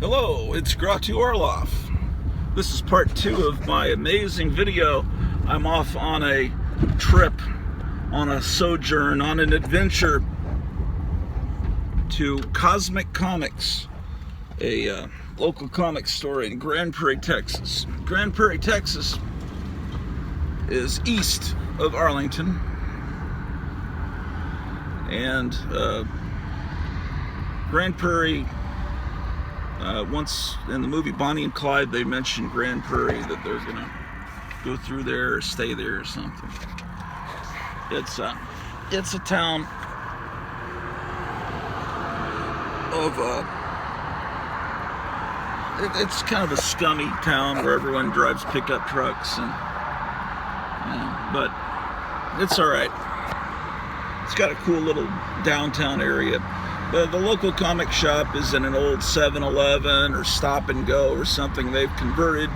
Hello, it's Grottu Orloff. This is part 2 of my amazing video. I'm off on a trip, on a sojourn, on an adventure to Cosmic Comics, a local comic store in Grand Prairie, Texas. Grand Prairie, Texas is east of Arlington, and Grand Prairie, once in the movie Bonnie and Clyde, they mentioned Grand Prairie, that they're gonna go through there or stay there or something. It's a town of it's kind of a scummy town where everyone drives pickup trucks, and but it's all right. It's got a cool little downtown area. The local comic shop is in an old 7-Eleven or Stop and Go or something they've converted,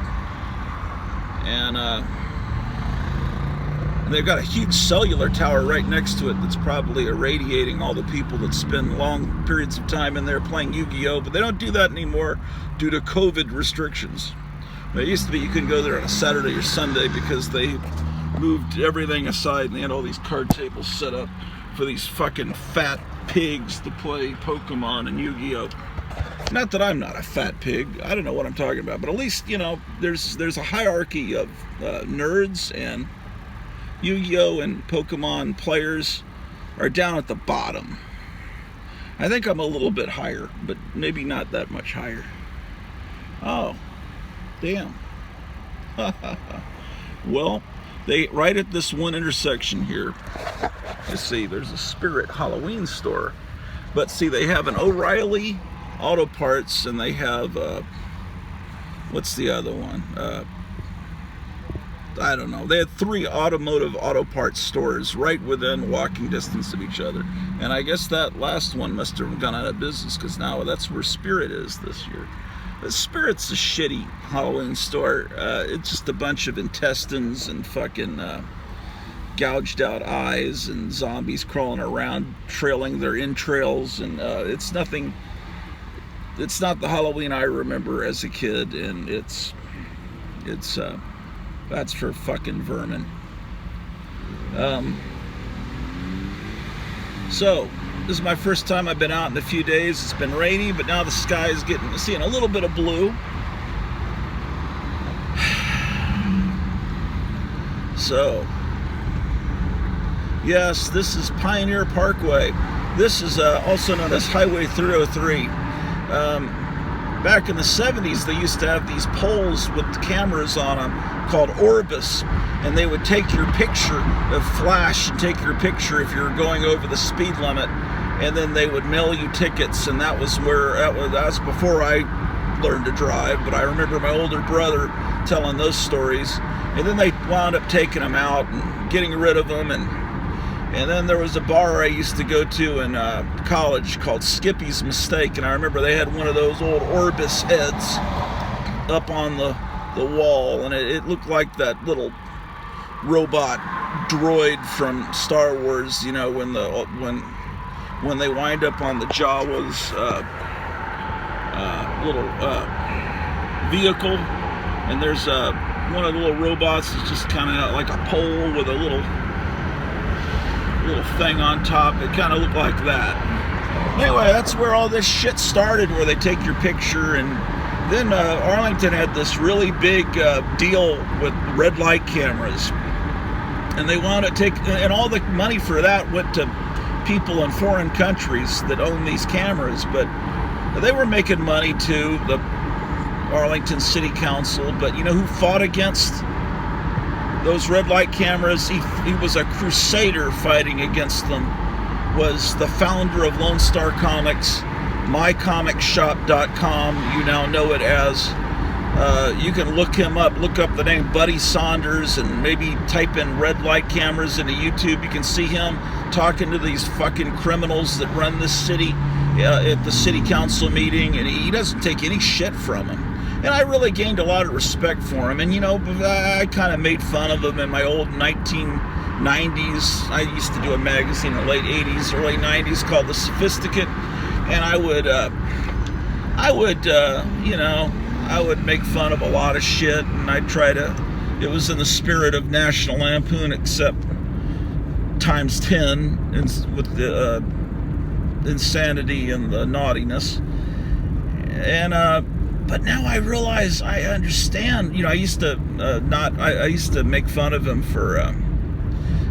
and they've got a huge cellular tower right next to it that's probably irradiating all the people that spend long periods of time in there playing Yu-Gi-Oh! But they don't do that anymore due to COVID restrictions. It used to be you couldn't go there on a Saturday or Sunday because they moved everything aside and they had all these card tables set up for these fucking fat pigs to play Pokemon and Yu-Gi-Oh! Not that I'm not a fat pig, I don't know what I'm talking about, but at least, you know, there's a hierarchy of nerds, and Yu-Gi-Oh! And Pokemon players are down at the bottom. I think I'm a little bit higher, but maybe not that much higher. Oh, damn. Well, right at this one intersection here, you see, there's a Spirit Halloween store. But see, they have an O'Reilly Auto Parts, and they have, what's the other one? I don't know. They had 3 automotive auto parts stores right within walking distance of each other. And I guess that last one must have gone out of business, because now that's where Spirit is this year. But Spirit's a shitty Halloween store. It's just a bunch of intestines and fucking gouged out eyes and zombies crawling around, trailing their entrails, and it's not the Halloween I remember as a kid, and it's that's for fucking vermin. So this is my first time I've been out in a few days. It's been rainy, but now the sky is seeing a little bit of blue. So, yes, this is Pioneer Parkway. This is also known as Highway 303. Back in the 70s, they used to have these poles with cameras on them called Orbis, and they would take your picture, flash and take your picture if you were going over the speed limit, and then they would mail you tickets. And that was before I learned to drive, but I remember my older brother telling those stories. And then they wound up taking them out and getting rid of them, and then there was a bar I used to go to in college called Skippy's Mistake, and I remember they had one of those old Orbis heads up on the wall, and it looked like that little robot droid from Star Wars, you know, when they wind up on the Jawa's little vehicle, and there's one of the little robots is just kind of like a pole with a little thing on top. It kind of looked like that. Anyway, that's where all this shit started, where they take your picture. And then Arlington had this really big deal with red light cameras, and they wound up and all the money for that went to people in foreign countries that own these cameras. But they were making money too, the Arlington City Council. But you know who fought against those red light cameras? He was a crusader fighting against them. Was the founder of Lone Star Comics, mycomicshop.com. You now know it as. You can look him up. Look up the name Buddy Saunders and maybe type in red light cameras into YouTube. You can see him talking to these fucking criminals that run this city at the city council meeting, and he doesn't take any shit from them. And I really gained a lot of respect for him. And, you know, I kind of made fun of him in my old 1990s. I used to do a magazine in the late 80s, early 90s called The Sophisticate. And I I would, you know, I would make fun of a lot of shit, and I'd try to, it was in the spirit of National Lampoon, except times 10, with the insanity and the naughtiness. And, but now I realize, I understand, you know, I used to I used to make fun of him for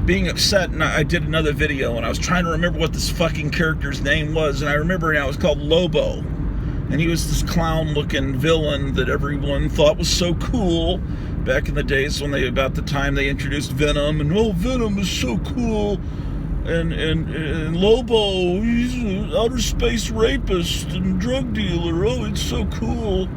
being upset, and I did another video, and I was trying to remember what this fucking character's name was, and I remember now it was called Lobo. And he was this clown-looking villain that everyone thought was so cool back in the days when about the time they introduced Venom, and oh, Venom is so cool, and Lobo, he's an outer space rapist and drug dealer. Oh, it's so cool,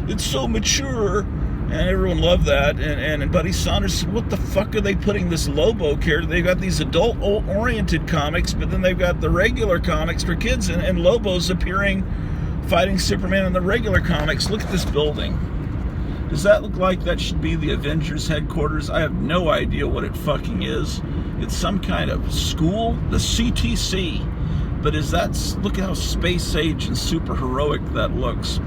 it's so mature, and everyone loved that. And Buddy Saunders said, what the fuck are they putting this Lobo character? They've got these adult-oriented comics, but then they've got the regular comics for kids, and Lobo's appearing, fighting Superman in the regular comics. Look at this building. Does that look like that should be the Avengers Headquarters? I have no idea what it fucking is. It's some kind of school, the CTC. But is that, look at how space age and super heroic that looks.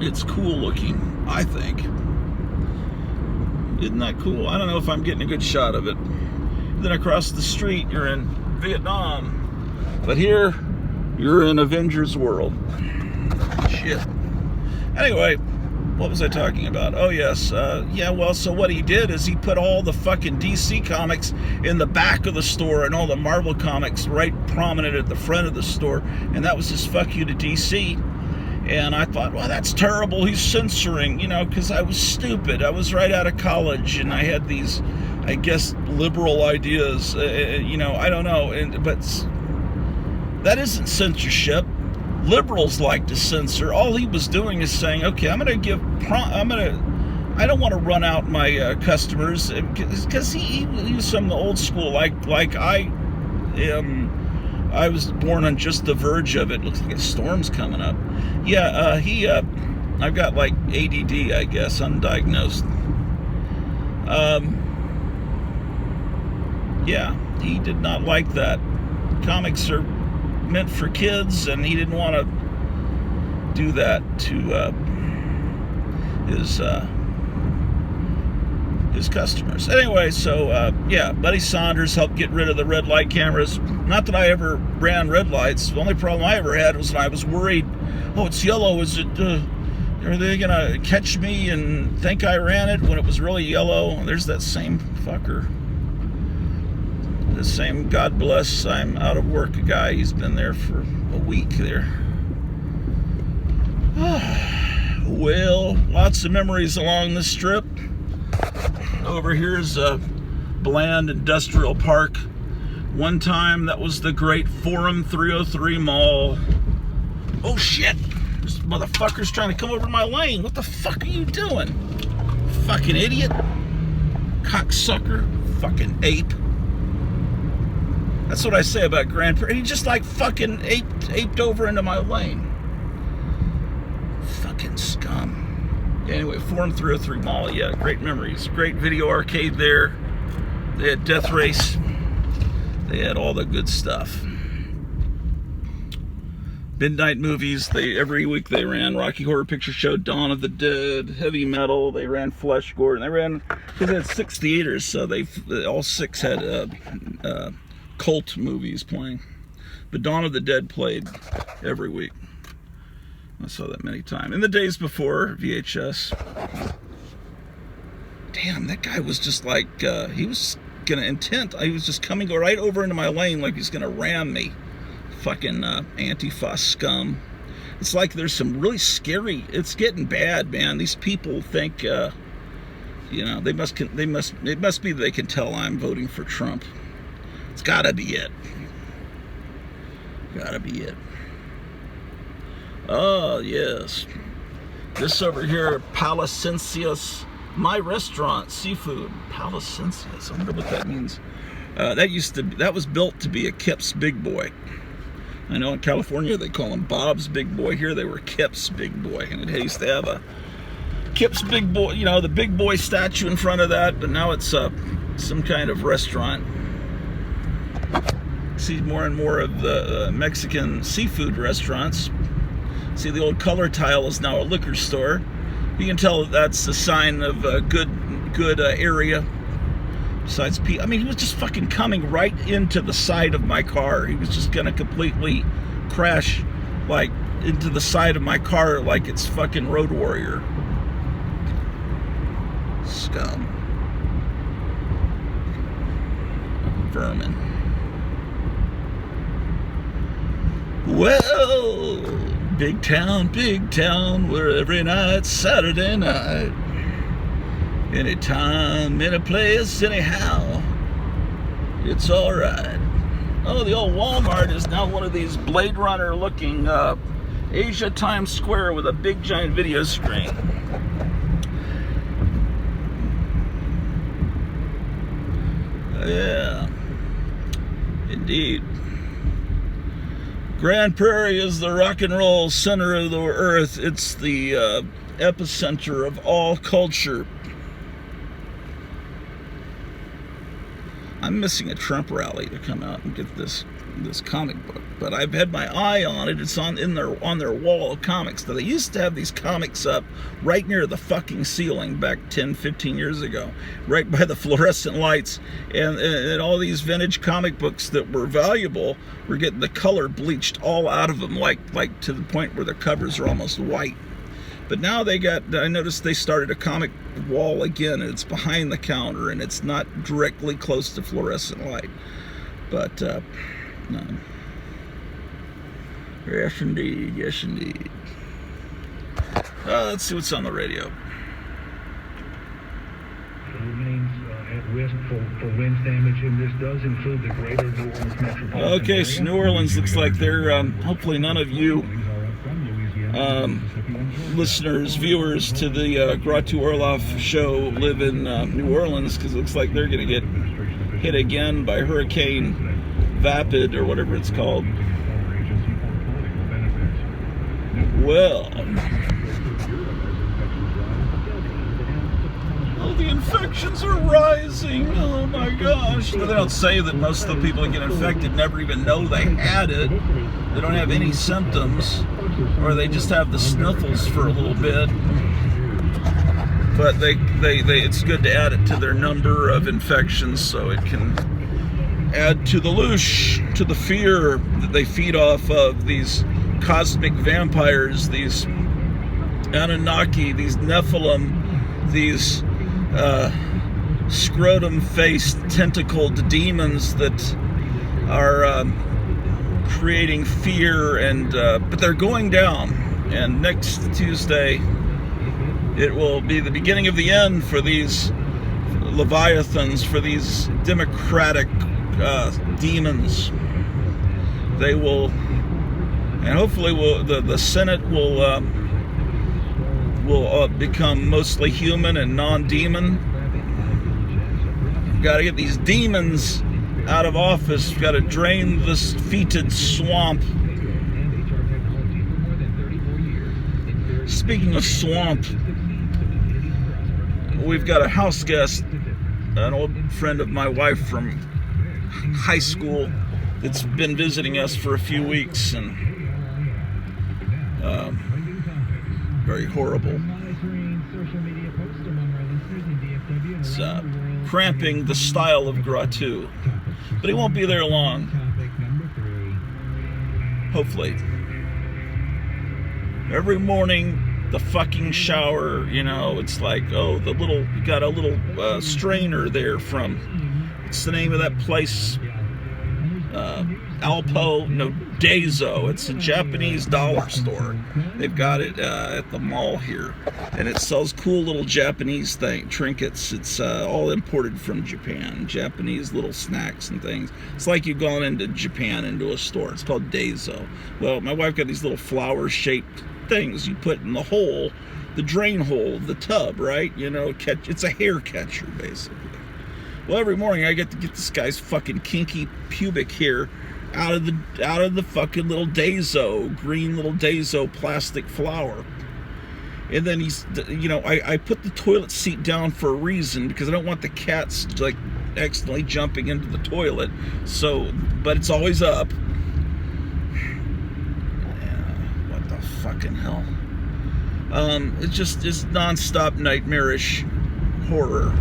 It's cool looking, I think. Isn't that cool? I don't know if I'm getting a good shot of it. Then across the street, you're in Vietnam. But here, you're in Avengers world. Shit. Anyway, what was I talking about? Oh, yes. Yeah, well, so what he did is he put all the fucking DC comics in the back of the store and all the Marvel comics right prominent at the front of the store. And that was his fuck you to DC. And I thought, well, that's terrible. He's censoring, you know, because I was stupid. I was right out of college, and I had these, I guess, liberal ideas. You know, I don't know. But that isn't censorship. Liberals like to censor. All he was doing is saying, okay, I don't want to run out my customers, because he was from the old school, like I was born on just the verge of it. Looks like a storm's coming up. Yeah, I've got like ADD, I guess, undiagnosed. Yeah, he did not like that. Comics are meant for kids, and he didn't want to do that to his customers. Anyway, so yeah, Buddy Saunders helped get rid of the red light cameras. Not that I ever ran red lights. The only problem I ever had was when I was worried, oh, it's yellow, is it are they gonna catch me and think I ran it when it was really yellow? There's that same fucker. The same, God bless, I'm out of work guy. He's been there for a week there. Well, lots of memories along this strip. Over here's a bland industrial park. One time that was the great Forum 303 Mall. Oh shit! This motherfucker's trying to come over my lane. What the fuck are you doing? Fucking idiot. Cocksucker. Fucking ape. That's what I say about grandparents. He just like fucking aped over into my lane. Fucking scum. Anyway, Forum 303 Mall. Yeah, great memories. Great video arcade there. They had Death Race. They had all the good stuff. Midnight movies. Every week they ran Rocky Horror Picture Show, Dawn of the Dead, Heavy Metal. They ran Flesh Gore, and they ran, because they had 6 theaters, so all 6 had cult movies playing. But Dawn of the Dead played every week. I saw that many times. In the days before VHS. Damn, that guy was just like, he was he was just coming right over into my lane like he's gonna ram me. Fucking Antifa scum. It's like there's some really scary, it's getting bad, man. These people think, you know, it must be that they can tell I'm voting for Trump. It's gotta be it. Gotta be it. Oh, yes. This over here, Palacencius, my restaurant, seafood. Palacencius, I wonder what that means. That was built to be a Kip's Big Boy. I know in California they call him Bob's Big Boy. Here they were Kip's Big Boy. And it used to have a Kip's Big Boy, you know, the Big Boy statue in front of that, but now it's some kind of restaurant. see more and more of the Mexican seafood restaurants. See, the old color tile is now a liquor store. You can tell that's a sign of a good area. Besides, I mean, he was just fucking coming right into the side of my car. He was just gonna completely crash, like, into the side of my car like it's fucking Road Warrior. Scum. Vermin. Well, big town, where every night's Saturday night. Anytime, any place, anyhow, it's alright. Oh, the old Walmart is now one of these Blade Runner looking Asia Times Square with a big giant video screen. Yeah, indeed. Grand Prairie is the rock and roll center of the earth. It's the epicenter of all culture. I'm missing a Trump rally to come out and get this comic book, but I've had my eye on it. It's on their wall of comics. Now, they used to have these comics up right near the fucking ceiling back 10, 15 years ago, right by the fluorescent lights, and all these vintage comic books that were valuable were getting the color bleached all out of them, like to the point where the covers are almost white. But now I noticed they started a comic wall again, and it's behind the counter, and it's not directly close to fluorescent light. But, no. Yes, indeed. Yes, indeed. Let's see what's on the radio. Remains at risk for wind damage, and this does include the greater New Orleans metropolitan area. Okay, so New Orleans looks like they're, hopefully none of you listeners, viewers to the Grottu Orloff show live in New Orleans, because it looks like they're going to get hit again by Hurricane Vapid, or whatever it's called. Well, oh, the infections are rising. Oh my gosh. But they don't say that most of the people that get infected never even know they had it. They don't have any symptoms, or they just have the sniffles for a little bit. But it's good to add it to their number of infections, so it can add to the loosh, to the fear that they feed off of, these cosmic vampires, these Anunnaki, these Nephilim, these scrotum-faced, tentacled demons that are creating fear, and but they're going down. And next Tuesday, it will be the beginning of the end for these leviathans, for these democratic demons. They will, and hopefully the Senate will become mostly human and non-demon. Got to get these demons out of office. We've got to drain this fetid swamp. Speaking of swamp, we've got a house guest, an old friend of my wife from high school, that's been visiting us for a few weeks, and very horrible. It's cramping the style of Grottu, but he won't be there long, hopefully. Every morning, the fucking shower, you know, it's like, oh, you got a little strainer there from, what's the name of that place? Daiso. It's a Japanese dollar store. They've got it at the mall here, and it sells cool little Japanese trinkets. It's all imported from Japan. Japanese little snacks and things. It's like you've gone into Japan into a store. It's called Daiso. Well, my wife got these little flower-shaped things you put in the hole, the drain hole of the tub, right? You know, it's a hair catcher, basically. Well, every morning I get to get this guy's fucking kinky pubic hair out of the fucking little Daiso, green little Daiso plastic flower. And then I put the toilet seat down for a reason, because I don't want the cats like accidentally jumping into the toilet. So, but it's always up. What the fucking hell? It's just non-stop nightmarish horror.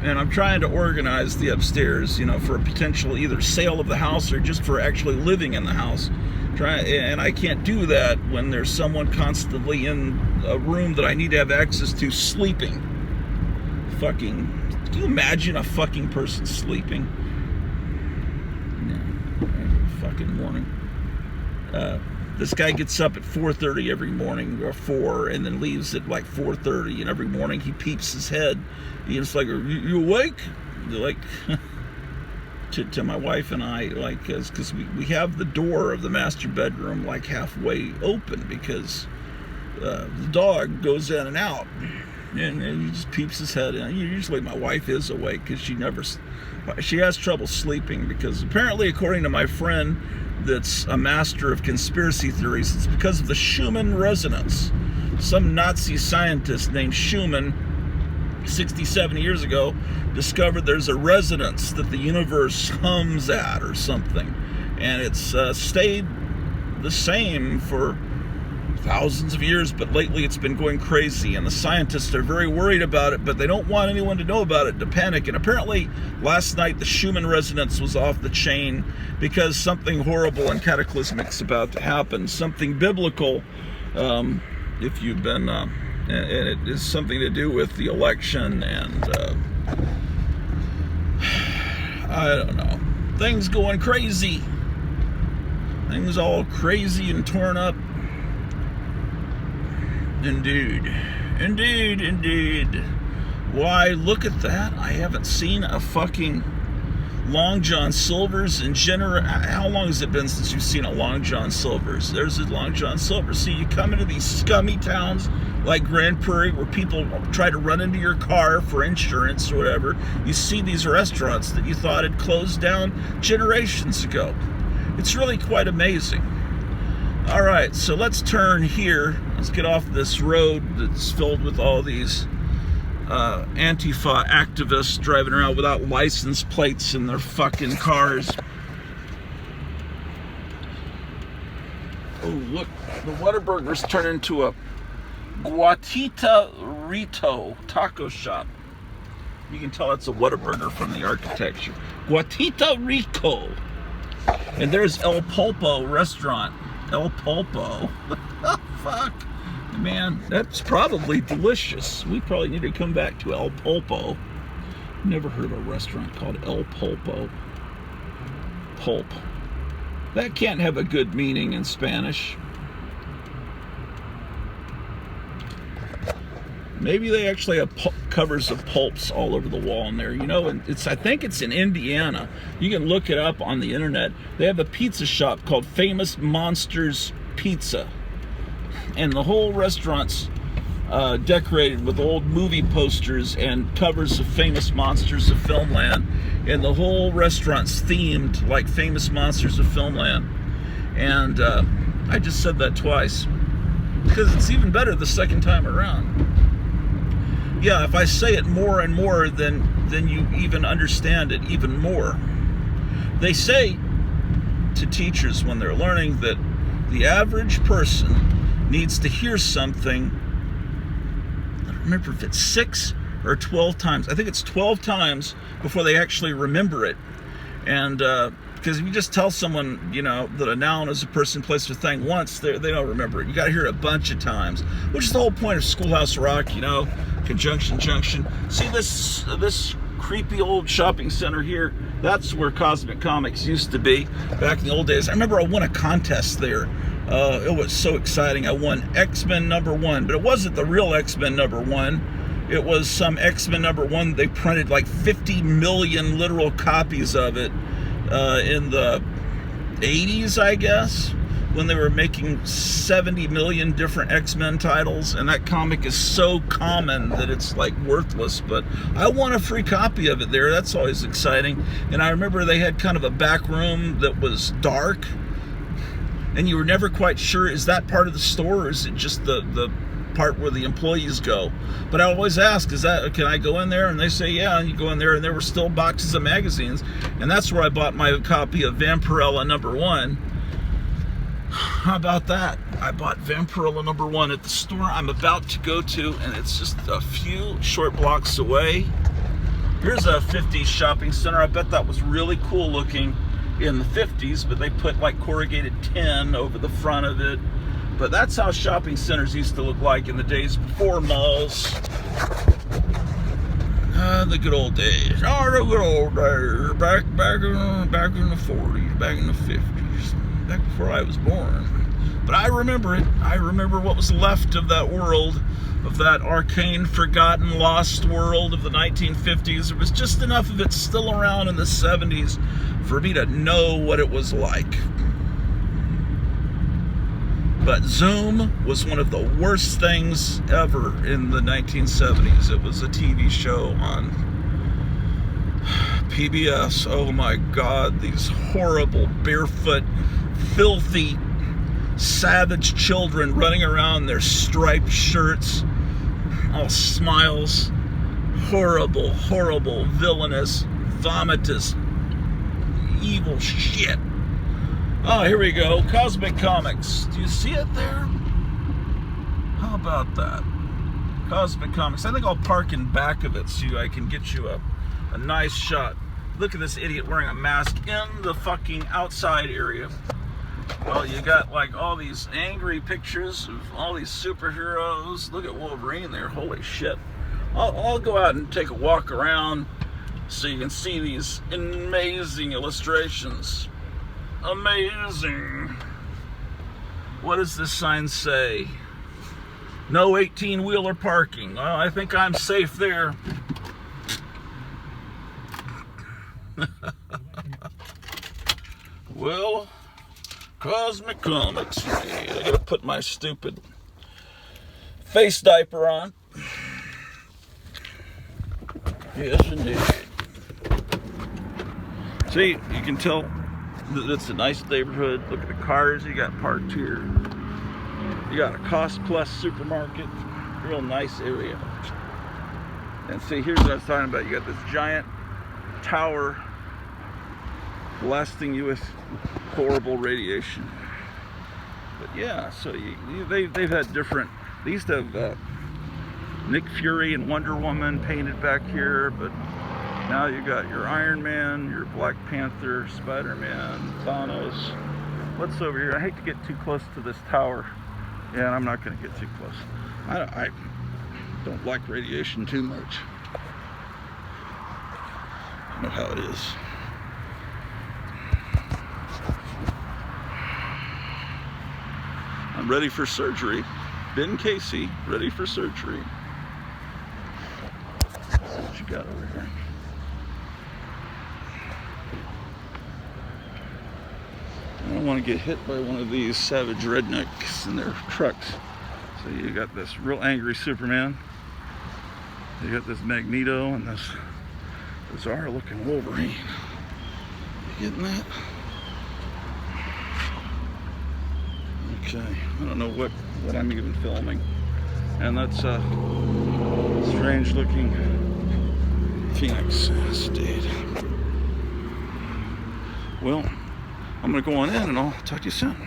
And I'm trying to organize the upstairs, for a potential either sale of the house or just for actually living in the house. And I can't do that when there's someone constantly in a room that I need to have access to sleeping. Can you imagine a fucking person sleeping? No, every fucking morning. This guy gets up at 4:30 every morning, or 4, and then leaves at like 4:30, and every morning he peeps his head. He's like, "Are you awake?" Like, to my wife and I, like, because we have the door of the master bedroom like halfway open, because the dog goes in and out, and he just peeps his head in. Usually my wife is awake, because she has trouble sleeping, because apparently, according to my friend that's a master of conspiracy theories, it's because of the Schumann Resonance. Some Nazi scientist named Schumann, 67 years ago, discovered there's a resonance that the universe hums at or something, and it's stayed the same for thousands of years, but lately it's been going crazy, and the scientists are very worried about it, but they don't want anyone to know about it to panic. And apparently last night the Schumann Resonance was off the chain because something horrible and cataclysmic is about to happen, something biblical, if you've been and it is something to do with the election, and I don't know, things going crazy, things all crazy and torn up. Indeed. Why, look at that. I haven't seen a fucking Long John Silver's in how long has it been since you've seen a Long John Silver's? There's a Long John Silver's. See, you come into these scummy towns like Grand Prairie where people try to run into your car for insurance or whatever. You see these restaurants that you thought had closed down generations ago. It's really quite amazing. All right, so let's turn here. Let's get off this road that's filled with all these Antifa activists driving around without license plates in their fucking cars. Oh, look, the Whataburger's turned into a Guatita Rito taco shop. You can tell it's a Whataburger from the architecture. Guatita Rico. And there's El Popo restaurant. El Popo. Fuck. Man, that's probably delicious. We probably need to come back to El Popo. Never heard of a restaurant called El Popo. Pulp. That can't have a good meaning in Spanish. Maybe they actually have covers of pulps all over the wall in there. And I think it's in Indiana. You can look it up on the internet. They have a pizza shop called Famous Monsters Pizza. And the whole restaurant's decorated with old movie posters and covers of famous monsters of Filmland. And the whole restaurant's themed like famous monsters of Filmland. And I just said that twice, because it's even better the second time around. Yeah, if I say it more and more, then you even understand it even more. They say to teachers when they're learning that the average person needs to hear something, I don't remember if it's 6 or 12 times. I think it's 12 times before they actually remember it. And because if you just tell someone, that a noun is a person, place, or thing once, they don't remember it. You got to hear it a bunch of times, which is the whole point of Schoolhouse Rock, conjunction, junction. See this creepy old shopping center here? That's where Cosmic Comics used to be back in the old days. I remember I won a contest there. It was so exciting. I won X-Men #1, but it wasn't the real X-Men #1. It was some X-Men #1. They printed like 50 million literal copies of it in the 80s, I guess, when they were making 70 million different X-Men titles, and that comic is so common that it's like worthless, but I won a free copy of it there. That's always exciting. And I remember they had kind of a back room that was dark, and you were never quite sure, is that part of the store, or is it just the part where the employees go. But I always ask, can I go in there? And they say, yeah, and you go in there, and there were still boxes of magazines. And that's where I bought my copy of Vampirella #1. How about that? I bought Vampirella #1 at the store I'm about to go to, and it's just a few short blocks away. Here's a 50s shopping center. I bet that was really cool looking in the 50s, but they put like corrugated tin over the front of it. But that's how shopping centers used to look like in the days before malls. The good old days. Oh, the good old days. Back in the 40s, back in the 50s, back before I was born. But I remember it. I remember what was left of that world, of that arcane, forgotten, lost world of the 1950s. There was just enough of it still around in the 70s for me to know what it was like. But Zoom was one of the worst things ever in the 1970s. It was a TV show on PBS. Oh my God, these horrible, barefoot, filthy, savage children running around in their striped shirts, all smiles. Horrible, horrible, villainous, vomitous, evil shit. Oh, here we go. Cosmic Comics. Do you see it there? How about that? Cosmic Comics. I think I'll park in back of it so I can get you a nice shot. Look at this idiot wearing a mask in the fucking outside area. Well, you got like all these angry pictures of all these superheroes. Look at Wolverine there. Holy shit. I'll go out and take a walk around so you can see these amazing illustrations. Amazing. What does this sign say? No 18-wheeler parking. Well, I think I'm safe there. Well, Cosmic Comics. I gotta put my stupid face diaper on. Yes, indeed. See, you can tell it's a nice neighborhood. Look at the cars you got parked here. You got a Cost Plus supermarket. Real nice area. And see, here's what I was talking about. You got this giant tower blasting you with horrible radiation. But yeah, so they've had different. They used to have Nick Fury and Wonder Woman painted back here, but now you got your Iron Man, your Black Panther, Spider-Man, Thanos. What's over here? I hate to get too close to this tower. Yeah, and I'm not going to get too close. I don't like radiation too much. I know how it is. I'm ready for surgery. Ben Casey, ready for surgery. Let's see what you got over here. I don't want to get hit by one of these savage rednecks in their trucks. So you got this real angry Superman. You got this Magneto and this bizarre looking Wolverine. You getting that? Okay, I don't know what I'm even filming. And that's a strange looking Phoenix state. Well, I'm going to go on in and I'll talk to you soon.